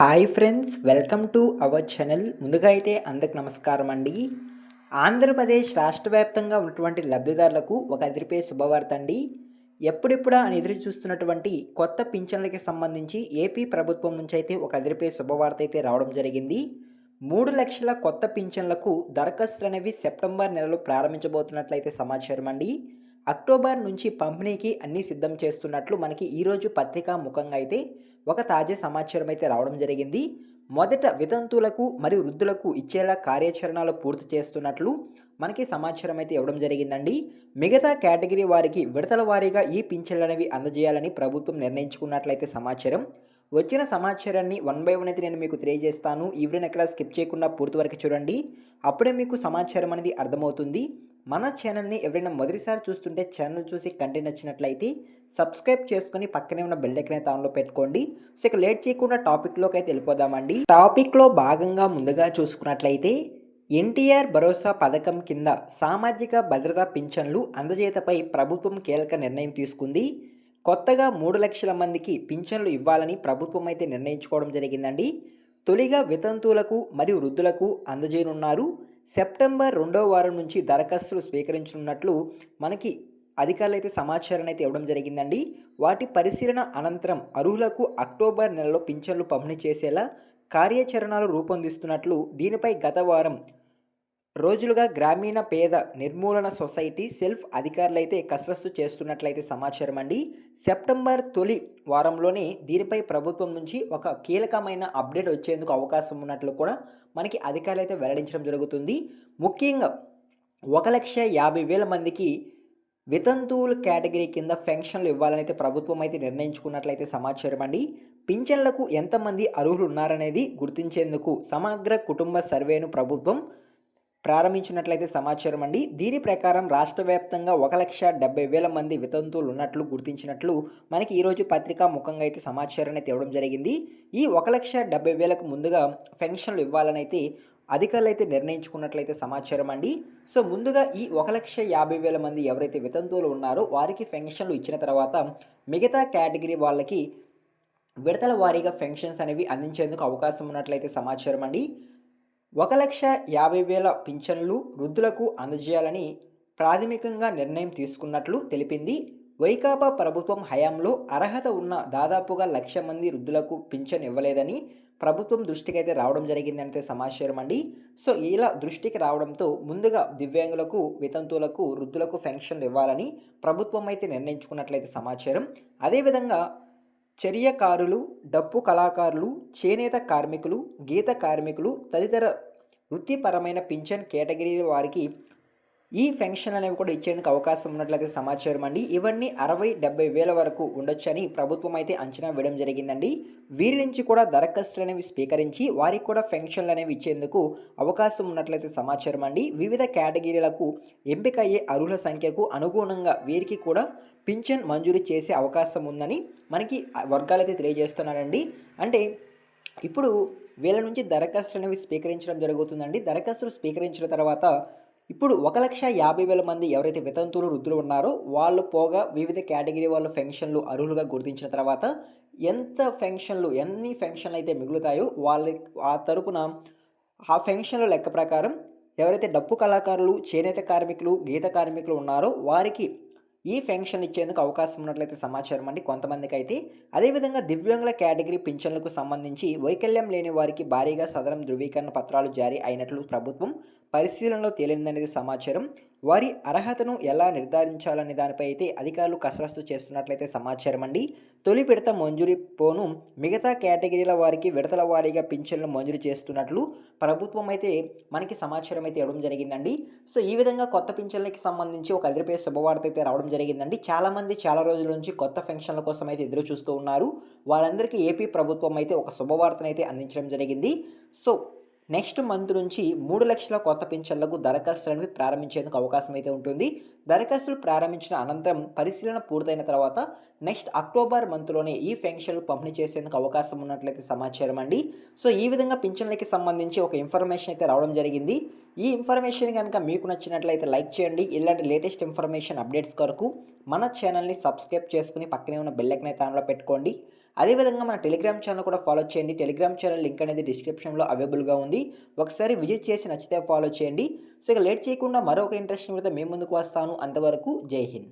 Hi friends, welcome to our channel. ముందుగా అయితే అందరికి నమస్కారం అండి. ఆంధ్రప్రదేశ్ రాష్ట్ర వ్యాప్తంగా ఉన్నటువంటి లబ్ధిదారులకు ఒక అదిరిపే శుభవార్త అండి. ఎప్పుడెప్పుడా అని ఎదురు చూస్తున్నటువంటి కొత్త పింఛన్లకి సంబంధించి ఏపీ ప్రభుత్వం నుంచి అయితే ఒక అదిరిపే శుభవార్త అయితే రావడం జరిగింది. 3,00,000 కొత్త పింఛన్లకు దరఖాస్తులు అనేవి సెప్టెంబర్ నెలలో ప్రారంభించబోతున్నట్లయితే సమాచారం అండి. అక్టోబర్ నుంచి పంపిణీకి అన్నీ సిద్ధం చేస్తున్నట్లు మనకి ఈరోజు పత్రికా ముఖంగా అయితే ఒక తాజా సమాచారం అయితే రావడం జరిగింది. మొదట వితంతువులకు మరియు వృద్ధులకు ఇచ్చేలా కార్యాచరణలు పూర్తి చేస్తున్నట్లు మనకి సమాచారం అయితే ఇవ్వడం జరిగిందండి. మిగతా కేటగిరీ వారికి విడతల వారీగా ఈ పింఛన్లు అనేవి అందజేయాలని ప్రభుత్వం నిర్ణయించుకున్నట్లయితే సమాచారం. వచ్చిన సమాచారాన్ని వన్ బై వన్ అయితే నేను మీకు తెలియజేస్తాను. ఈ వీడియోని ఎక్కడ స్కిప్ చేయకుండా పూర్తి వరకు చూడండి. అప్పుడే మీకు సమాచారం అనేది అర్థమవుతుంది. మన ఛానల్ని ఎవరైనా మొదటిసారి చూస్తుంటే ఛానల్ చూసి కంటెంట్ నచ్చినట్లయితే సబ్స్క్రైబ్ చేసుకుని పక్కనే ఉన్న బెల్ ఐకాన్ అయితే ఆన్లో పెట్టుకోండి. సో ఇక లేట్ చేయకుండా టాపిక్లోకి అయితే వెళ్ళిపోదామండి. టాపిక్లో భాగంగా ముందుగా చూసుకున్నట్లయితే ఎన్టీఆర్ భరోసా పథకం కింద సామాజిక భద్రతా పింఛన్లు అందజేతపై ప్రభుత్వం కీలక నిర్ణయం తీసుకుంది. కొత్తగా 3,00,000 మందికి పింఛన్లు ఇవ్వాలని ప్రభుత్వం అయితే నిర్ణయించుకోవడం జరిగిందండి. తొలిగా వితంతువులకు మరియు వృద్ధులకు అందజేయనున్నారు. సెప్టెంబర్ 2వ వారం నుంచి దరఖాస్తులు స్వీకరించనున్నట్లు మనకి అధికారులు అయితే సమాచారం అయితే ఇవ్వడం జరిగిందండి. వాటి పరిశీలన అనంతరం అర్హులకు అక్టోబర్ నెలలో పింఛన్లు పంపిణీ చేసేలా కార్యాచరణలు రూపొందిస్తున్నట్లు దీనిపై గత వారం రోజులుగా గ్రామీణ పేద నిర్మూలన సొసైటీ సెల్ఫ్ అధికారులైతే కసరత్తు చేస్తున్నట్లయితే సమాచారం అండి. సెప్టెంబర్ తొలి వారంలోనే దీనిపై ప్రభుత్వం నుంచి ఒక కీలకమైన అప్డేట్ వచ్చేందుకు అవకాశం ఉన్నట్లు కూడా మనకి అధికారులు అయితే వెల్లడించడం జరుగుతుంది. ముఖ్యంగా 1,50,000 మందికి వితంతువుల కేటగిరీ కింద పెన్షన్లు ఇవ్వాలని అయితే ప్రభుత్వం అయితే నిర్ణయించుకున్నట్లయితే సమాచారం అండి. పింఛన్లకు ఎంతమంది అర్హులు ఉన్నారనేది గుర్తించేందుకు సమగ్ర కుటుంబ సర్వేను ప్రభుత్వం ప్రారంభించినట్లయితే సమాచారం అండి. దీని ప్రకారం రాష్ట్ర వ్యాప్తంగా 1,70,000 మంది వితంతువులు ఉన్నట్లు గుర్తించినట్లు మనకి ఈరోజు పత్రికా ముఖంగా అయితే సమాచారాన్ని తేవడం జరిగింది. ఈ 1,70,000కు ముందుగా పెన్షన్లు ఇవ్వాలని అయితే అధికారులు అయితే నిర్ణయించుకున్నట్లయితే సమాచారం అండి. సో ముందుగా ఈ 1,50,000 మంది ఎవరైతే వితంతువులు ఉన్నారో వారికి పెన్షన్లు ఇచ్చిన తర్వాత మిగతా కేటగిరీ వాళ్ళకి విడతల వారీగా పెన్షన్స్ అనేవి అందించేందుకు అవకాశం ఉన్నట్లయితే సమాచారం అండి. 1,50,000 పింఛన్లు వృద్ధులకు అందజేయాలని ప్రాథమికంగా నిర్ణయం తీసుకున్నట్లు తెలిపింది. వైకాపా ప్రభుత్వం హయాంలో అర్హత ఉన్న దాదాపుగా 1,00,000 మంది వృద్ధులకు పింఛన్ ఇవ్వలేదని ప్రభుత్వం దృష్టికి అయితే రావడం జరిగిందంటే సమాచారం అండి. సో ఇలా దృష్టికి రావడంతో ముందుగా దివ్యాంగులకు, వితంతువులకు, వృద్ధులకు పెన్షన్లు ఇవ్వాలని ప్రభుత్వం అయితే నిర్ణయించుకున్నట్లయితే సమాచారం. అదేవిధంగా చర్యకారులు, డప్పు కళాకారులు, చేనేత కార్మికులు, గీత కార్మికులు తదితర వృత్తిపరమైన పింఛన్ కేటగిరీ వారికి ఈ పెన్షన్ అనేవి కూడా ఇచ్చేందుకు అవకాశం ఉన్నట్లయితే సమాచారం అండి. ఇవన్నీ 60,000-70,000 వరకు ఉండొచ్చని ప్రభుత్వం అయితే అంచనా వేయడం జరిగిందండి. వీరి నుంచి కూడా దరఖాస్తులు అనేవి స్వీకరించి వారికి కూడా పెన్షన్లు అనేవి ఇచ్చేందుకు అవకాశం ఉన్నట్లయితే సమాచారం అండి. వివిధ కేటగిరీలకు ఎంపిక అయ్యే అర్హుల సంఖ్యకు అనుగుణంగా వీరికి కూడా పింఛన్ మంజూరు చేసే అవకాశం ఉందని మనకి వర్గాలు అయితే తెలియజేస్తున్నారండి. అంటే ఇప్పుడు వీళ్ళ నుంచి దరఖాస్తులు అనేవి స్వీకరించడం జరుగుతుందండి. దరఖాస్తులు స్వీకరించిన తర్వాత ఇప్పుడు 1,50,000 మంది ఎవరైతే వితంతువులు, వృద్ధులు ఉన్నారో వాళ్ళు పోగా వివిధ కేటగిరీ వాళ్ళ పెన్షన్లు అర్హులుగా గుర్తించిన తర్వాత ఎన్ని పెన్షన్లు అయితే మిగులుతాయో ఆ తరపున ఆ పెన్షన్ల లెక్క ప్రకారం ఎవరైతే డప్పు కళాకారులు, చేనేత కార్మికులు, గీత కార్మికులు ఉన్నారో వారికి ఈ పెన్షన్ ఇచ్చేందుకు అవకాశం ఉన్నట్లయితే సమాచారం అండి కొంతమందికి అయితే. అదేవిధంగా దివ్యాంగుల కేటగిరీ పింఛన్లకు సంబంధించి వైకల్యం లేని వారికి భారీగా సదరం ధృవీకరణ పత్రాలు జారీ అయినట్లు ప్రభుత్వం పరిశీలనలో తేలిందనేది సమాచారం. వారి అర్హతను ఎలా నిర్ధారించాలనే దానిపై అయితే అధికారులు కసరత్తు చేస్తున్నట్లయితే సమాచారం అండి. తొలి విడత మంజూరీ పోను మిగతా కేటగిరీల వారికి విడతల వారీగా పింఛన్లు మంజూరు చేస్తున్నట్లు ప్రభుత్వం అయితే మనకి సమాచారం అయితే ఇవ్వడం జరిగిందండి. సో ఈ విధంగా కొత్త పింఛన్లకి సంబంధించి ఒక అదిరిపే శుభవార్త అయితే రావడం జరిగిందండి. చాలామంది చాలా రోజుల నుంచి కొత్త పెన్షన్ల కోసం అయితే ఎదురు చూస్తూ ఉన్నారు. వారందరికీ ఏపీ ప్రభుత్వం అయితే ఒక శుభవార్తను అయితే అందించడం జరిగింది. సో నెక్స్ట్ మంత్ నుంచి 3,00,000 కొత్త పింఛన్లకు దరఖాస్తులు అనేవి ప్రారంభించేందుకు అవకాశం అయితే ఉంటుంది. దరఖాస్తులు ప్రారంభించిన అనంతరం పరిశీలన పూర్తయిన తర్వాత నెక్స్ట్ అక్టోబర్ మంత్లోనే ఈ పెన్షన్లు పంపిణీ చేసేందుకు అవకాశం ఉన్నట్లయితే సమాచారం అండి. సో ఈ విధంగా పింఛన్లకి సంబంధించి ఒక ఇన్ఫర్మేషన్ అయితే రావడం జరిగింది. ఈ ఇన్ఫర్మేషన్ కనుక మీకు నచ్చినట్లయితే లైక్ చేయండి. ఇలాంటి లేటెస్ట్ ఇన్ఫర్మేషన్ అప్డేట్స్ కొరకు మన ఛానల్ని సబ్స్క్రైబ్ చేసుకుని పక్కనే ఉన్న బెల్ ఐకాన్ అయితే ఆన్లో పెట్టుకోండి. అదేవిధంగా మన టెలిగ్రామ్ ఛానల్ కూడా ఫాలో చేయండి. టెలిగ్రామ్ ఛానల్ లింక్ అనేది డిస్క్రిప్షన్‌లో అవైలబుల్‌గా ఉంది. ఒకసారి విజిట్ చేసి నచ్చితే ఫాలో చేయండి. సో, ఇక లేట్ చేయకుండా మరొక ఇంట్రెస్టింగ్ వీడియోతో మీ ముందుకు వస్తాను. అంతవరకు జై హింద్.